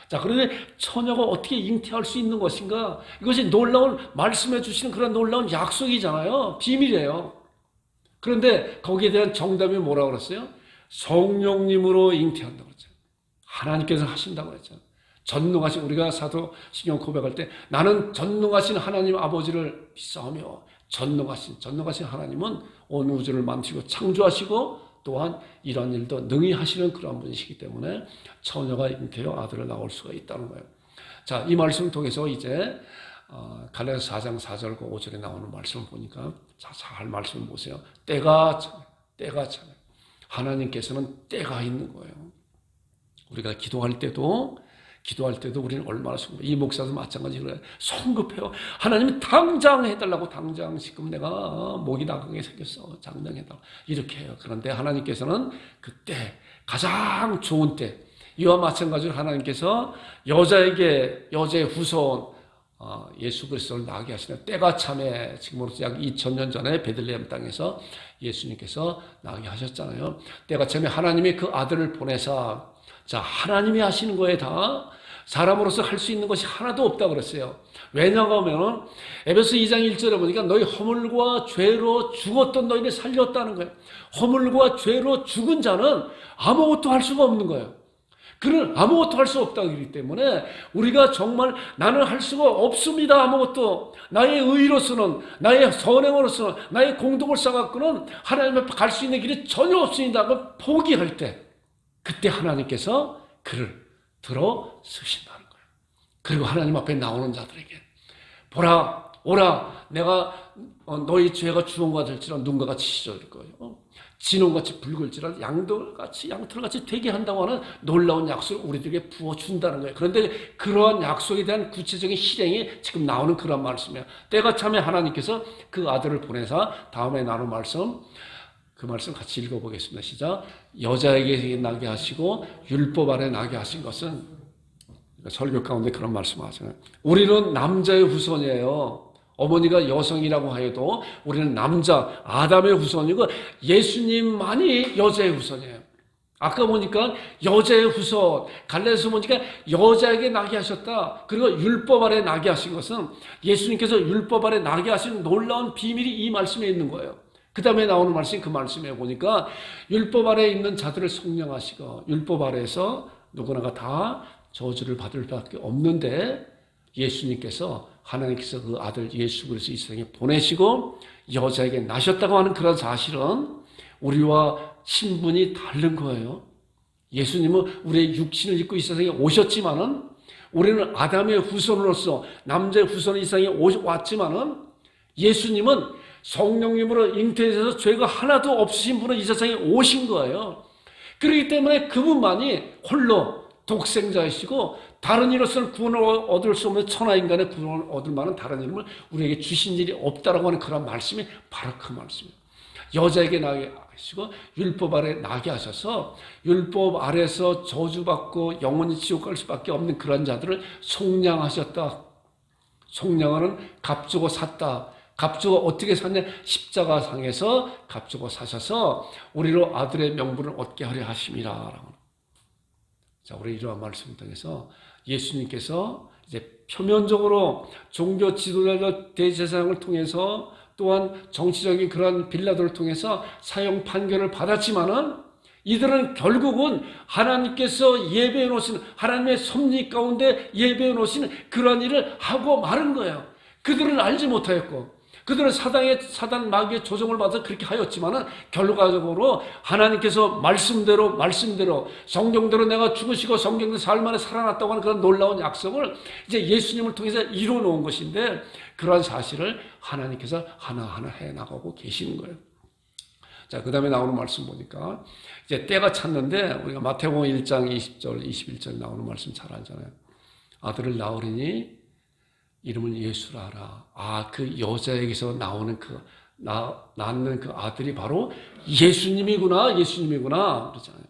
자, 그런데 처녀가 어떻게 잉태할 수 있는 것인가? 이것이 놀라운 말씀해 주시는 그런 놀라운 약속이잖아요. 비밀이에요. 그런데 거기에 대한 정답이 뭐라고 그랬어요? 성령님으로 잉태한다고 그랬죠. 하나님께서 하신다고 그랬죠. 전능하신 우리가 사도신경 고백할 때 나는 전능하신 하나님 아버지를 믿사오며 전능하신 하나님은 온 우주를 만드시고 창조하시고 또한 이런 일도 능히 하시는 그런 분이시기 때문에 처녀가 잉태여 아들을 낳을 수가 있다는 거예요. 자, 이 말씀을 통해서 이제 갈라디아서 4장 4절과 5절에 나오는 말씀을 보니까 잘 말씀을 보세요. 때가 차네. 하나님께서는 때가 있는 거예요. 우리가 기도할 때도 우리는 얼마나 성급해요. 이 목사도 마찬가지로 그래요. 성급해요. 하나님은 당장 해달라고 당장 지금 내가 목이 나가게 생겼어. 당장 해달라고 이렇게 해요. 그런데 하나님께서는 그때 가장 좋은 때 이와 마찬가지로 하나님께서 여자의 후손 예수 그리스도를 낳게 하시는 때가 참에 지금으로부터 약 2000년 전에 베들레헴 땅에서 예수님께서 낳게 하셨잖아요. 때가 참에 하나님이 그 아들을 보내사 자, 하나님이 하시는 거에 다 사람으로서 할 수 있는 것이 하나도 없다고 그랬어요. 왜냐고 하면 에베소 2장 1절에 보니까 너희 허물과 죄로 죽었던 너희를 살렸다는 거예요. 허물과 죄로 죽은 자는 아무것도 할 수가 없는 거예요. 그는 아무것도 할 수 없다고 하기 때문에 우리가 정말 나는 할 수가 없습니다. 아무것도. 나의 의로서는 나의 선행으로서는 나의 공덕을 쌓아갖고는 하나님 앞에 갈 수 있는 길이 전혀 없습니다. 그 포기할 때 그때 하나님께서 그를 들어 쓰신다는 거예요. 그리고 하나님 앞에 나오는 자들에게 보라 오라 내가 너희 죄가 주홍과 될지라 눈과 같이 씻어줄 거예요. 진홍같이 붉을지라 양털같이 되게 한다고 하는 놀라운 약속을 우리들에게 부어준다는 거예요. 그런데 그러한 약속에 대한 구체적인 실행이 지금 나오는 그런 말씀이에요. 때가 참에 하나님께서 그 아들을 보내사 다음에 나눈 말씀 그 말씀 같이 읽어보겠습니다. 시작. 여자에게 나게 하시고 율법 아래 나게 하신 것은 설교 가운데 그런 말씀을 하잖아요. 우리는 남자의 후손이에요. 어머니가 여성이라고 하여도 우리는 남자 아담의 후손이고 예수님만이 여자의 후손이에요. 아까 보니까 여자의 후손, 갈라디아서 보니까 여자에게 나게 하셨다. 그리고 율법 아래 나게 하신 것은 예수님께서 율법 아래 나게 하신 놀라운 비밀이 이 말씀에 있는 거예요. 그 다음에 나오는 말씀이 그 말씀에 보니까 율법 아래 있는 자들을 속량하시고 율법 아래에서 누구나가 다 저주를 받을 밖에 없는데 예수님께서 하나님께서 그 아들 예수 그리스도 이 세상에 보내시고 여자에게 나셨다고 하는 그런 사실은 우리와 신분이 다른 거예요. 예수님은 우리의 육신을 입고 이 세상에 오셨지만은 우리는 아담의 후손으로서 남자의 후손이 이 세상에 왔지만은 예수님은 성령님으로 잉태되셔서 죄가 하나도 없으신 분은 이 세상에 오신 거예요. 그렇기 때문에 그분만이 홀로 독생자이시고 다른 이로서는 구원을 얻을 수 없는 천하인간의 구원을 얻을 만한 다른 이름을 우리에게 주신 일이 없다라고 하는 그런 말씀이 바로 그 말씀이에요. 여자에게 나게 하시고 율법 아래 나게 하셔서 율법 아래서 저주받고 영원히 지옥 갈 수밖에 없는 그런 자들을 속량하셨다. 속량하는 값주고 샀다. 값주고 어떻게 샀냐? 십자가상에서 값주고 사셔서 우리로 아들의 명분을 얻게 하려 하심이라. 자, 우리 이러한 말씀을 통해서 예수님께서 이제 표면적으로 종교 지도자 대제사장을 통해서 또한 정치적인 그런 빌라도를 통해서 사형 판결을 받았지만은 이들은 결국은 하나님께서 예배해 놓으신 하나님의 섭리 가운데 예배해 놓으신 그런 일을 하고 마른 거예요. 그들은 알지 못하였고 그들은 사단 마귀의 조종을 받아서 그렇게 하였지만은 결과적으로 하나님께서 말씀대로 성경대로 내가 죽으시고 성경대로 사흘 만에 살아났다고 하는 그런 놀라운 약속을 이제 예수님을 통해서 이루어 놓은 것인데 그러한 사실을 하나님께서 하나하나 해 나가고 계시는 거예요. 자, 그 다음에 나오는 말씀 보니까 이제 때가 찼는데 우리가 마태복음 1장 20절, 21절 나오는 말씀 잘 알잖아요. 아들을 낳으리니 이름을 예수라 하라. 아, 그 여자에게서 나오는 낳는 그 아들이 바로 예수님이구나. 그러잖아요.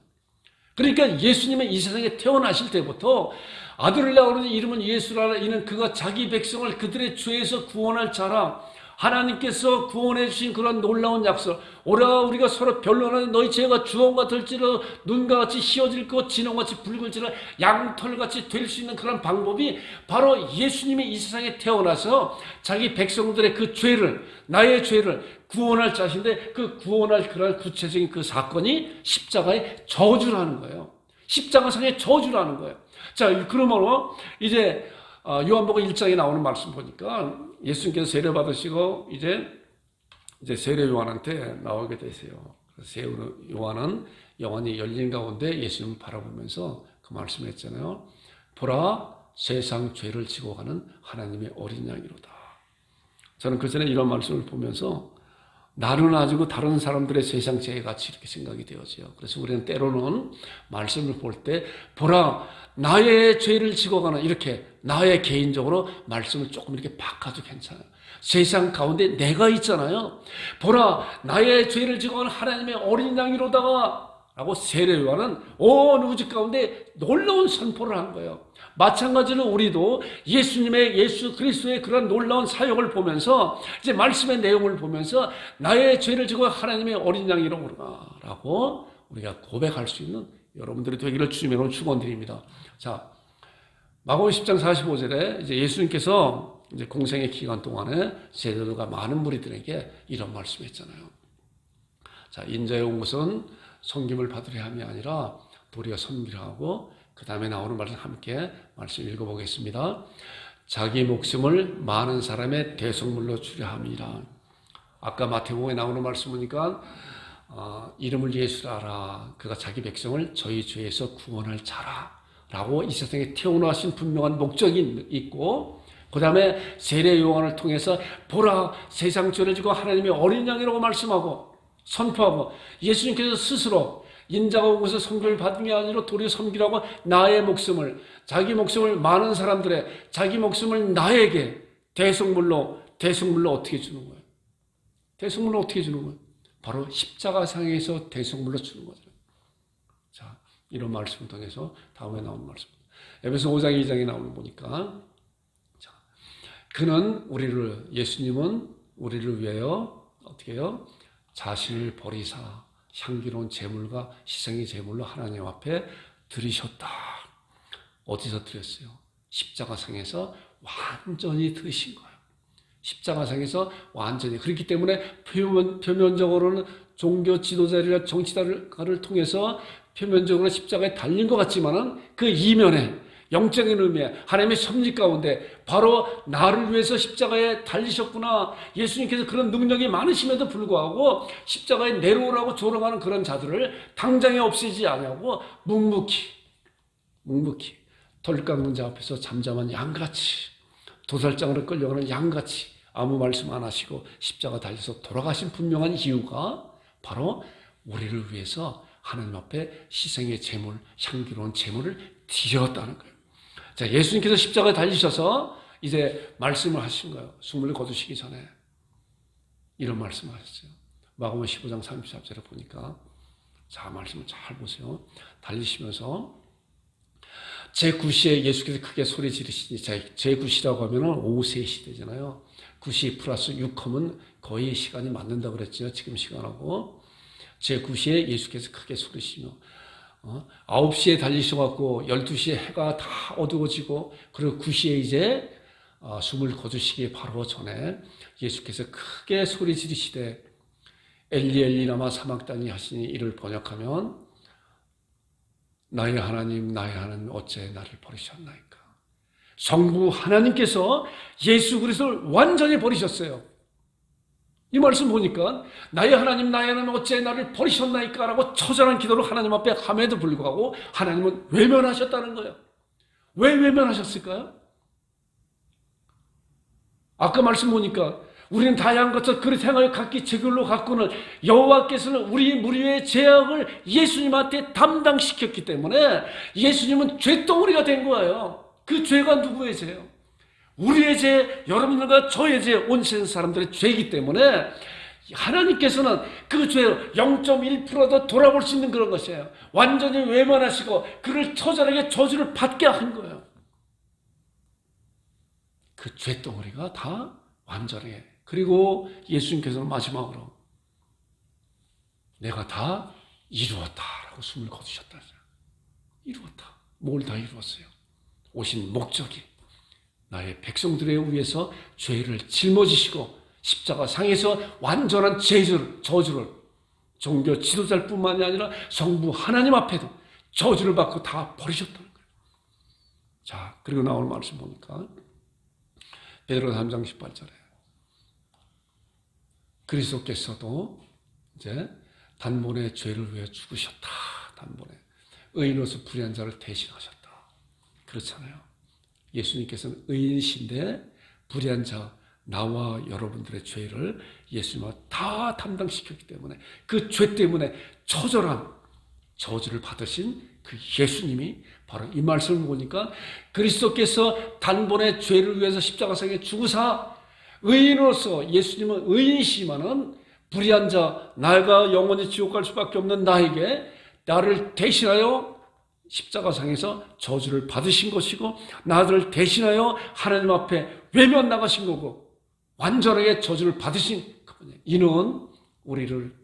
그러니까 예수님은 이 세상에 태어나실 때부터 아들을 낳으니 이름은 예수라 하라. 이는 그가 자기 백성을 그들의 죄에서 구원할 자라. 하나님께서 구원해 주신 그런 놀라운 약속. 오라 우리가 서로 변론하는 너희 죄가 주홍과 들지라 눈과 같이 휘어질 것 진홍같이 붉을지라 양털같이 될 수 있는 그런 방법이 바로 예수님이 이 세상에 태어나서 자기 백성들의 그 죄를 나의 죄를 구원할 자신데 그 구원할 그런 구체적인 그 사건이 십자가의 저주라는 거예요. 십자가상의 저주라는 거예요. 자, 그러므로 이제 요한복음 1장에 나오는 말씀 보니까 예수님께서 세례 받으시고 이제 세례 요한한테 나오게 되세요. 세례 요한은 영안이 열린 가운데 예수님을 바라보면서 그 말씀을 했잖아요. 보라 세상 죄를 지고 가는 하나님의 어린 양이로다. 저는 그 전에 이런 말씀을 보면서 나는 가지고 다른 사람들의 세상 죄 같이 이렇게 생각이 되어져요. 그래서 우리는 때로는 말씀을 볼 때 보라 나의 죄를 지고 가는 이렇게 나의 개인적으로 말씀을 조금 이렇게 바꿔도 괜찮아요. 세상 가운데 내가 있잖아요. 보라 나의 죄를 지고 가는 하나님의 어린 양이로다가 라고 세례 요한은 온 우주 가운데 놀라운 선포를 한 거예요. 마찬가지로 우리도 예수 그리스도의 그런 놀라운 사역을 보면서 이제 말씀의 내용을 보면서 나의 죄를 지고 하나님의 어린 양이로구나라고 우리가 고백할 수 있는 여러분들이 되기를 주님으로 축원드립니다. 자, 마가복음 10장 45절에 이제 예수님께서 이제 공생의 기간 동안에 제자들과 많은 무리들에게 이런 말씀했잖아요. 자, 인자의 온 것은 섬김을 받으려 함이 아니라 도리어 섬기려 하고 그 다음에 나오는 말씀 함께 말씀 읽어보겠습니다. 자기 목숨을 많은 사람의 대속물로 주려 함이라. 아까 마태복음에 나오는 말씀 보니까 이름을 예수라 하라. 그가 자기 백성을 저희 죄에서 구원할 자라 라고 이 세상에 태어나신 분명한 목적이 있고 그 다음에 세례 요한을 통해서 보라 세상 죄를 지고 하나님의 어린 양이라고 말씀하고 선포하고 예수님께서 스스로 인자가 온 것을 섬김을 받은 게 아니라 도리어 섬기라고 나의 목숨을 자기 목숨을 많은 사람들의 자기 목숨을 나에게 대속물로 어떻게 주는 거예요? 대속물로 어떻게 주는 거예요? 바로 십자가상에서 대속물로 주는 거죠. 자, 이런 말씀을 통해서 다음에 나오는 말씀. 에베소 5장 2장에 나오는 보니까 자, 그는 예수님은 우리를 위하여 어떻게 해요? 자신을 버리사 향기로운 제물과 희생의 제물로 하나님 앞에 드리셨다. 어디서 드렸어요? 십자가상에서 완전히 드신 거예요. 십자가상에서 완전히. 그렇기 때문에 표면적으로는 종교 지도자들이나 정치가를 통해서 표면적으로 십자가에 달린 것 같지만은 그 이면에 영적인 의미에 하나님의 섭리 가운데 바로 나를 위해서 십자가에 달리셨구나. 예수님께서 그런 능력이 많으심에도 불구하고 십자가에 내려오라고 조롱하는 그런 자들을 당장에 없애지 않냐고 묵묵히 덜 깎는 자 앞에서 잠잠한 양같이, 도살장으로 끌려가는 양같이 아무 말씀 안 하시고 십자가 달려서 돌아가신 분명한 이유가 바로 우리를 위해서 하나님 앞에 희생의 제물, 향기로운 제물을 드렸다는 거예요. 자, 예수님께서 십자가에 달리셔서 이제 말씀을 하신 거예요. 숨을 거두시기 전에 이런 말씀을 하셨어요. 마가복음 15장 34절에 보니까, 자, 말씀을 잘 보세요. 달리시면서 제9시에 예수께서 크게 소리 지르시니, 제9시라고 하면 오후 3시 되잖아요. 9시 플러스 6컴은 거의 시간이 맞는다고 그랬죠. 지금 시간하고. 제9시에 예수께서 크게 소리시며 9시에 달리셔갖고 12시에 해가 다 어두워지고, 그리고 9시에 이제 숨을 거두시기 바로 전에 예수께서 크게 소리 지르시되 엘리 엘리 라마 사막다니 하시니, 이를 번역하면 나의 하나님 어째 나를 버리셨나이까. 성부 하나님께서 예수 그리스도를 완전히 버리셨어요. 이 말씀 보니까 나의 하나님 어째 나를 버리셨나이까 라고 처절한 기도를 하나님 앞에 함에도 불구하고 하나님은 외면하셨다는 거예요. 왜 외면하셨을까요? 아까 말씀 보니까 우리는 다양한 것을 그릇 행하여 각기 제 길로 갔거늘 여호와께서는 우리 무리의 죄악을 예수님한테 담당시켰기 때문에 예수님은 죄덩어리가 된 거예요. 그 죄가 누구의 죄예요? 우리의 죄, 여러분들과 저의 죄, 온 세상 사람들의 죄이기 때문에 하나님께서는 그 죄를 0.1%도 돌아볼 수 있는 그런 것이에요. 완전히 외면하시고 그를 처절하게 저주를 받게 한 거예요. 그 죄덩어리가 다 완전해. 그리고 예수님께서는 마지막으로 내가 다 이루었다라고 숨을 거두셨다. 이루었다. 뭘 다 이루었어요? 오신 목적이 나의 백성들에 위해서 죄를 짊어지시고 십자가 상에서 완전한 저주를 종교 지도자일 뿐만이 아니라 성부 하나님 앞에도 저주를 받고 다 버리셨다는 거예요. 자, 그리고 나오는 말씀 보니까 베드로 3장 18절에 그리스도께서도 이제 단번에 죄를 위해 죽으셨다. 단번에 의인으로서 불의한 자를 대신하셨다. 그렇잖아요. 예수님께서는 의인이신데 불의한 자, 나와 여러분들의 죄를 예수님은 다 담당시켰기 때문에 그 죄 때문에 처절한 저주를 받으신 그 예수님이 바로 이 말씀을 보니까 그리스도께서 단번에 죄를 위해서 십자가상에 죽으사 의인으로서, 예수님은 의인이시지만은 불의한 자, 나가 영원히 지옥 갈 수밖에 없는 나에게 나를 대신하여 십자가상에서 저주를 받으신 것이고 나를 대신하여 하나님 앞에 외면 나가신 거고 완전하게 저주를 받으신 그분이에요. 이는 우리를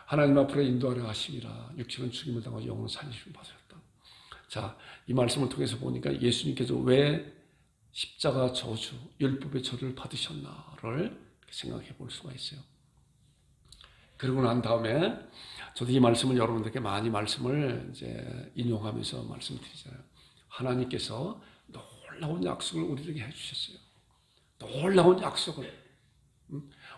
하나님 앞으로 인도하려 하심이라. 육체는 죽임을 당하고 영혼은 살리심을 받으셨다. 자, 이 말씀을 통해서 보니까 예수님께서 왜 십자가 저주, 율법의 저주를 받으셨나를 생각해 볼 수가 있어요. 그러고 난 다음에 저도 이 말씀을 여러분들께 많이 말씀을 이제 인용하면서 말씀드리잖아요. 하나님께서 놀라운 약속을 우리에게 해주셨어요. 놀라운 약속을.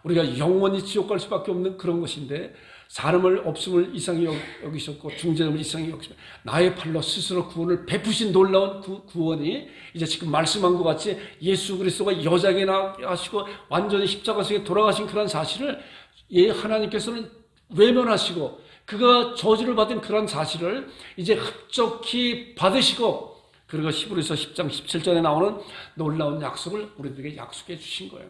우리가 영원히 지옥 갈 수밖에 없는 그런 것인데 사람을 없음을 이상히 여기셨고 중재점을 이상히 여기셨고 나의 팔로 스스로 구원을 베푸신 놀라운 구원이 이제 지금 말씀한 것 같이 예수 그리스도가 여자에게 나가시고 완전히 십자가상에 돌아가신 그런 사실을 하나님께서는 외면하시고 그가 저주를 받은 그런 사실을 이제 흡족히 받으시고 그리고 히브리서 10장 17절에 나오는 놀라운 약속을 우리들에게 약속해 주신 거예요.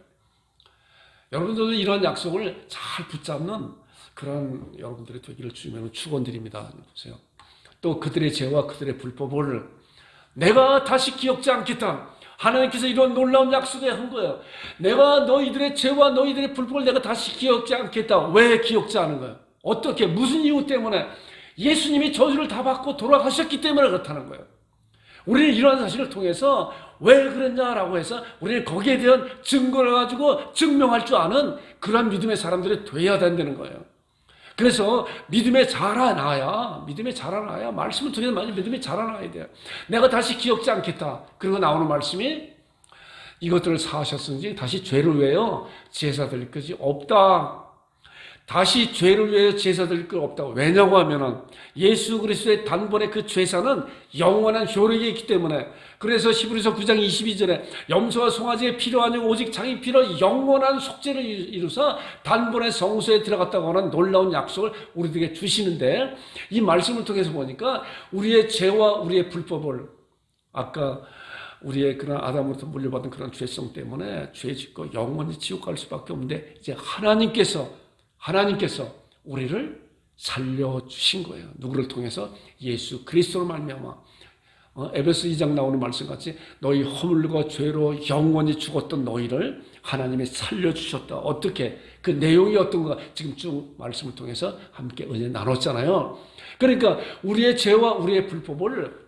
여러분들도 이런 약속을 잘 붙잡는 그런 여러분들의 되기를 주님의 축원드립니다. 보세요. 또 그들의 죄와 그들의 불법을 내가 다시 기억지 않겠다. 하나님께서 이런 놀라운 약속을 한 거예요. 내가 너희들의 죄와 너희들의 불법을 내가 다시 기억지 않겠다. 왜 기억지 않은 거예요? 어떻게, 무슨 이유 때문에? 예수님이 저주를 다 받고 돌아가셨기 때문에 그렇다는 거예요. 우리는 이러한 사실을 통해서 왜 그랬냐라고 해서 우리는 거기에 대한 증거를 가지고 증명할 줄 아는 그러한 믿음의 사람들이 돼야 된다는 거예요. 그래서 믿음에 자라나야 말씀을 통해서 많이 믿음에 자라나야 돼요. 내가 다시 기억지 않겠다. 그리고 나오는 말씀이 이것들을 사하셨은지 다시 죄를 위하여 제사 드릴 것이 없다. 다시 죄를 위하여 제사 드릴 것 없다고. 왜냐고 하면은 예수 그리스도의 단번에 그 제사는 영원한 효력이 있기 때문에. 그래서 히브리서 9장 22절에 염소와 송아지에 필요하니 오직 장이 필요 영원한 속죄를 이루사 단번에 성소에 들어갔다고 하는 놀라운 약속을 우리들에게 주시는데, 이 말씀을 통해서 보니까 우리의 죄와 우리의 불법을, 아까 우리의 그런 아담으로부터 물려받은 그런 죄성 때문에 죄 짓고 영원히 지옥 갈 수밖에 없는데, 이제 하나님께서 우리를 살려주신 거예요. 누구를 통해서? 예수 그리스도로 말미암아. 에베소 2장 나오는 말씀같이 너희 허물과 죄로 영원히 죽었던 너희를 하나님이 살려주셨다. 어떻게? 그 내용이 어떤가 지금 쭉 말씀을 통해서 함께 은혜 나눴잖아요. 그러니까 우리의 죄와 우리의 불법을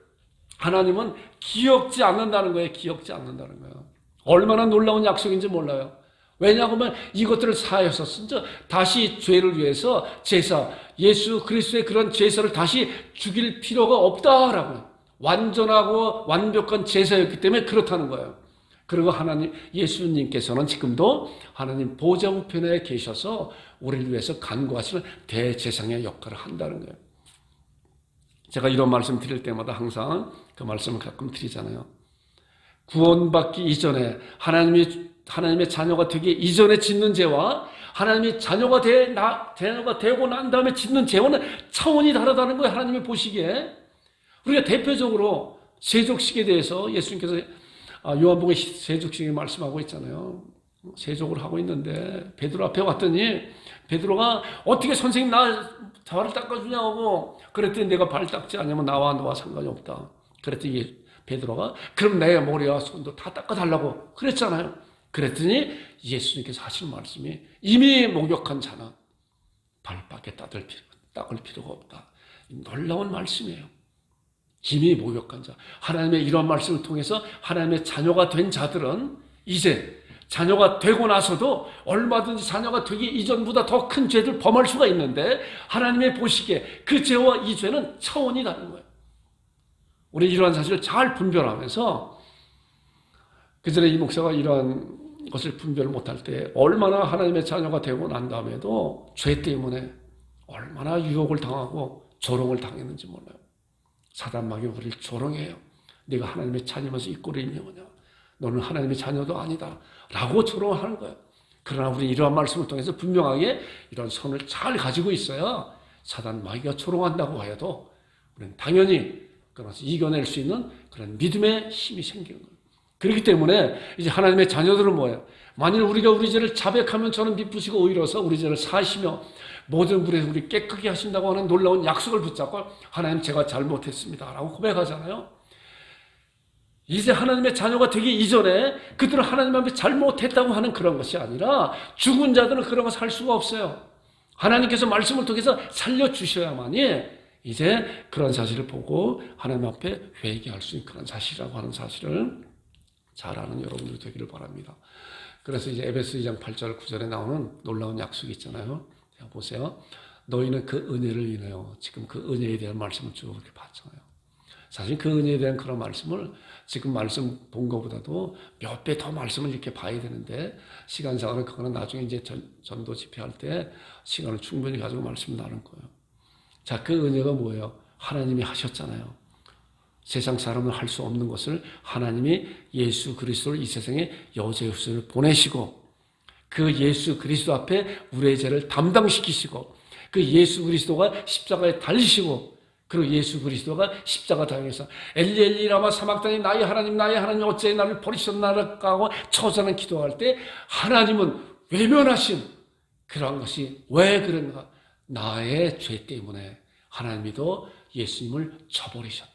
하나님은 기억지 않는다는 거예요. 기억지 않는다는 거예요. 얼마나 놀라운 약속인지 몰라요. 왜냐하면 이것들을 사하셨으니 다시 죄를 위해서 제사, 예수 그리스도의 그런 제사를 다시 죽일 필요가 없다라고. 완전하고 완벽한 제사였기 때문에 그렇다는 거예요. 그리고 하나님, 예수님께서는 지금도 하나님 보좌 우편에 계셔서 우리를 위해서 간구하시는 대제사장의 역할을 한다는 거예요. 제가 이런 말씀 드릴 때마다 항상 그 말씀을 가끔 드리잖아요. 구원받기 이전에 하나님의 자녀가 되기 이전에 짓는 죄와 하나님의 자녀가 되고 난 다음에 짓는 죄와는 차원이 다르다는 거예요. 하나님이 보시기에. 우리가 대표적으로 세족식에 대해서 예수님께서 요한복음 세족식에 말씀하고 있잖아요. 세족을 하고 있는데 베드로 앞에 왔더니 베드로가 어떻게 선생님 나 발을 닦아주냐고 그랬더니 내가 발 닦지 않으면 나와 너와 상관이 없다. 그랬더니 베드로가 그럼 내 머리와 손도 다 닦아달라고 그랬잖아요. 그랬더니 예수님께서 하시는 말씀이 이미 목욕한 자는 발밖에 닦을 필요가 없다. 놀라운 말씀이에요. 이미 목욕한 자. 하나님의 이런 말씀을 통해서 하나님의 자녀가 된 자들은 이제 자녀가 되고 나서도 얼마든지 자녀가 되기 이전보다 더 큰 죄를 범할 수가 있는데 하나님의 보시기에 그 죄와 이 죄는 차원이 다른 거예요. 우리 이러한 사실을 잘 분별하면서 그전에 이 목사가 이러한 것을 분별을 못할 때 얼마나 하나님의 자녀가 되고 난 다음에도 죄 때문에 얼마나 유혹을 당하고 조롱을 당했는지 몰라요. 사단마귀 우리를 조롱해요. 네가 하나님의 자녀면서 이 꼴이 있냐 뭐냐. 너는 하나님의 자녀도 아니다. 라고 조롱하는 거예요. 그러나 우리 이러한 말씀을 통해서 분명하게 이런 선을 잘 가지고 있어야 사단마귀가 조롱한다고 해도 우리는 당연히 그래서 이겨낼 수 있는 그런 믿음의 힘이 생기는 거예요. 그렇기 때문에 이제 하나님의 자녀들은 뭐예요? 만일 우리가 우리 죄를 자백하면 저는 미쁘시고 오히려서 우리 죄를 사하시며 모든 불에서 우리 깨끗게 하신다고 하는 놀라운 약속을 붙잡고 하나님 제가 잘못했습니다 라고 고백하잖아요. 이제 하나님의 자녀가 되기 이전에 그들은 하나님 앞에 잘못했다고 하는 그런 것이 아니라 죽은 자들은 그런 거 할 수가 없어요. 하나님께서 말씀을 통해서 살려주셔야만이 이제 그런 사실을 보고 하나님 앞에 회개할 수 있는 그런 사실이라고 하는 사실을 잘 아는 여러분들 되기를 바랍니다. 그래서 이제 에베소 2장 8절 9절에 나오는 놀라운 약속이 있잖아요. 자, 보세요. 너희는 그 은혜를 인하여 지금 그 은혜에 대한 말씀을 쭉 이렇게 봤잖아요. 사실 그 은혜에 대한 그런 말씀을 지금 말씀 본 것보다도 몇 배 더 말씀을 이렇게 봐야 되는데 시간상으로 그거는 나중에 이제 전도 집회할 때 시간을 충분히 가지고 말씀 나눌 거예요. 자, 그 은혜가 뭐예요? 하나님이 하셨잖아요. 세상 사람은 할 수 없는 것을 하나님이 예수 그리스도를 이 세상에 여제후손을 보내시고 그 예수 그리스도 앞에 우리의 죄를 담당시키시고 그 예수 그리스도가 십자가에 달리시고 그리고 예수 그리스도가 십자가 당해서 엘리 엘리 라마 사막당에 나의 하나님 어찌 나를 버리셨나라고 하고 처자는 기도할 때 하나님은 외면하신 그러한 것이 왜 그런가? 나의 죄 때문에 하나님이도 예수님을 쳐버리셨다.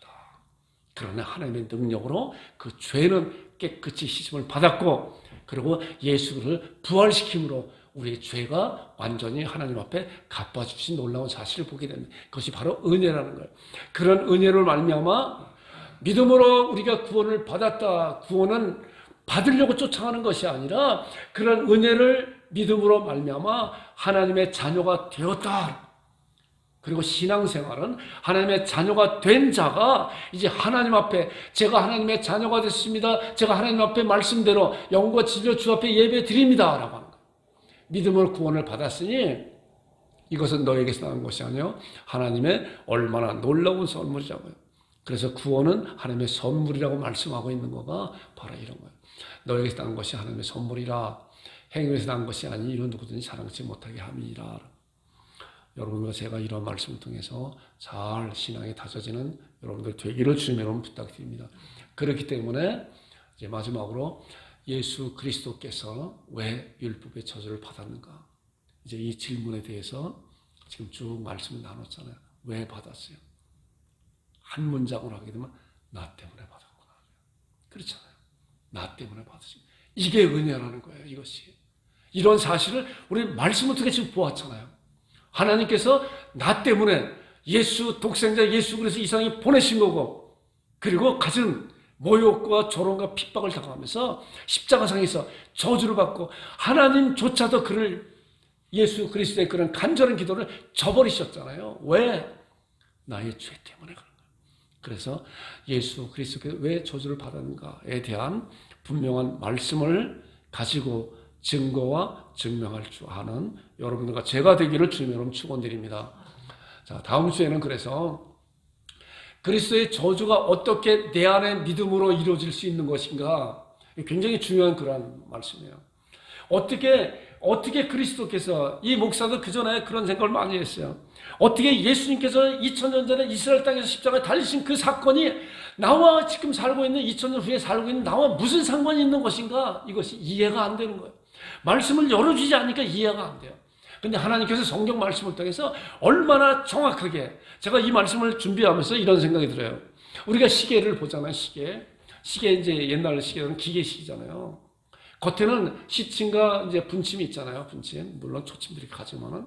그러나 하나님의 능력으로 그 죄는 깨끗이 씻음을 받았고 그리고 예수를 부활시킴으로 우리의 죄가 완전히 하나님 앞에 갚아주신 놀라운 사실을 보게 됩니다. 그것이 바로 은혜라는 거예요. 그런 은혜를 말미암아 믿음으로 우리가 구원을 받았다. 구원은 받으려고 쫓아가는 것이 아니라 그런 은혜를 믿음으로 말미암아 하나님의 자녀가 되었다. 그리고 신앙생활은 하나님의 자녀가 된 자가 이제 하나님 앞에 제가 하나님의 자녀가 됐습니다. 제가 하나님 앞에 말씀대로 영과 진리로 주 앞에 예배 드립니다. 라고 하는 거예요. 믿음으로 구원을 받았으니 이것은 너에게서 나온 것이 아니요 하나님의 얼마나 놀라운 선물이라고요. 그래서 구원은 하나님의 선물이라고 말씀하고 있는 거가 바로 이런 거예요. 너에게서 난 것이 하나님의 선물이라 행위에서 난 것이 아니 이런 누구든지 자랑치 못하게 함이라. 여러분과 제가 이런 말씀을 통해서 잘 신앙이 다져지는 여러분들 되기를 주님의 이름으로 부탁드립니다. 그렇기 때문에 이제 마지막으로 예수 그리스도께서 왜 율법의 저주를 받았는가? 이제 이 질문에 대해서 지금 쭉 말씀을 나눴잖아요. 왜 받았어요? 한 문장으로 하게 되면 나 때문에 받았구나. 그렇잖아요. 나 때문에 받으신. 이게 은혜라는 거예요. 이것이. 이런 사실을 우리 말씀을 통해 지금 보았잖아요. 하나님께서 나 때문에 예수 독생자 예수 그리스도 이 세상에 보내신 거고 그리고 가진 모욕과 조롱과 핍박을 당하면서 십자가상에서 저주를 받고 하나님조차도 그를 예수 그리스도의 그런 간절한 기도를 저버리셨잖아요. 왜? 나의 죄 때문에 그런 거예요. 그래서 예수 그리스도께서 왜 저주를 받았는가에 대한 분명한 말씀을 가지고 증거와 증명할 줄 아는 여러분들과 제가 되기를 주님의 이름으로 축원드립니다. 자, 다음 주에는 그래서 그리스도의 저주가 어떻게 내 안에 믿음으로 이루어질 수 있는 것인가 굉장히 중요한 그런 말씀이에요. 어떻게 그리스도께서 이 목사도 그 전에 그런 생각을 많이 했어요. 어떻게 예수님께서 2000년 전에 이스라엘 땅에서 십자가에 달리신 그 사건이 나와 지금 살고 있는 2000년 후에 살고 있는 나와 무슨 상관이 있는 것인가 이것이 이해가 안 되는 거예요. 말씀을 열어주지 않으니까 이해가 안 돼요. 근데 하나님께서 성경 말씀을 통해서 얼마나 정확하게 제가 이 말씀을 준비하면서 이런 생각이 들어요. 우리가 시계를 보잖아요. 시계 이제 옛날 시계는 기계식이잖아요. 겉에는 시침과 이제 분침이 있잖아요. 분침. 물론 초침들이 가지만은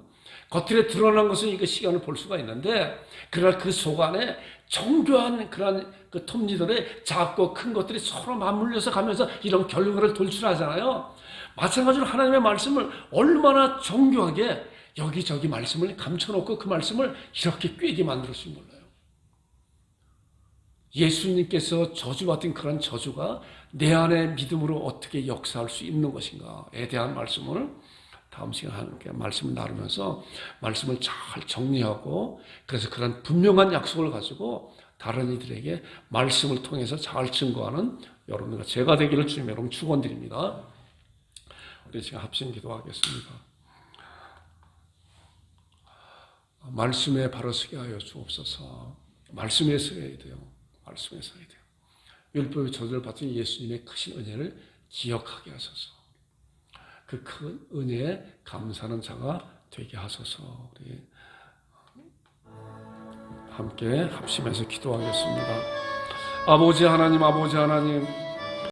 겉에 드러난 것은 이거 시간을 볼 수가 있는데 그러나 그 속 안에 정교한 그런 그 톱니들의 작고 큰 것들이 서로 맞물려서 가면서 이런 결과를 돌출하잖아요. 마찬가지로 하나님의 말씀을 얼마나 정교하게 여기저기 말씀을 감춰놓고 그 말씀을 이렇게 꿰게 만들었을지 몰라요. 예수님께서 저주받은 그런 저주가 내 안에 믿음으로 어떻게 역사할 수 있는 것인가에 대한 말씀을 다음 시간에 함께 말씀을 나누면서 말씀을 잘 정리하고 그래서 그런 분명한 약속을 가지고 다른 이들에게 말씀을 통해서 잘 증거하는 여러분과 제가 되기를 주님 여러분 축원드립니다. 우리 지금 합심 기도하겠습니다. 말씀에 바로 서게 하여 주옵소서. 말씀에 서야 돼요. 말씀에 서야 돼요. 율법의 저주를 받은 예수님의 크신 은혜를 기억하게 하소서. 그 큰 은혜에 감사하는 자가 되게 하소서. 우리 함께 합심해서 기도하겠습니다. 아버지 하나님, 아버지 하나님.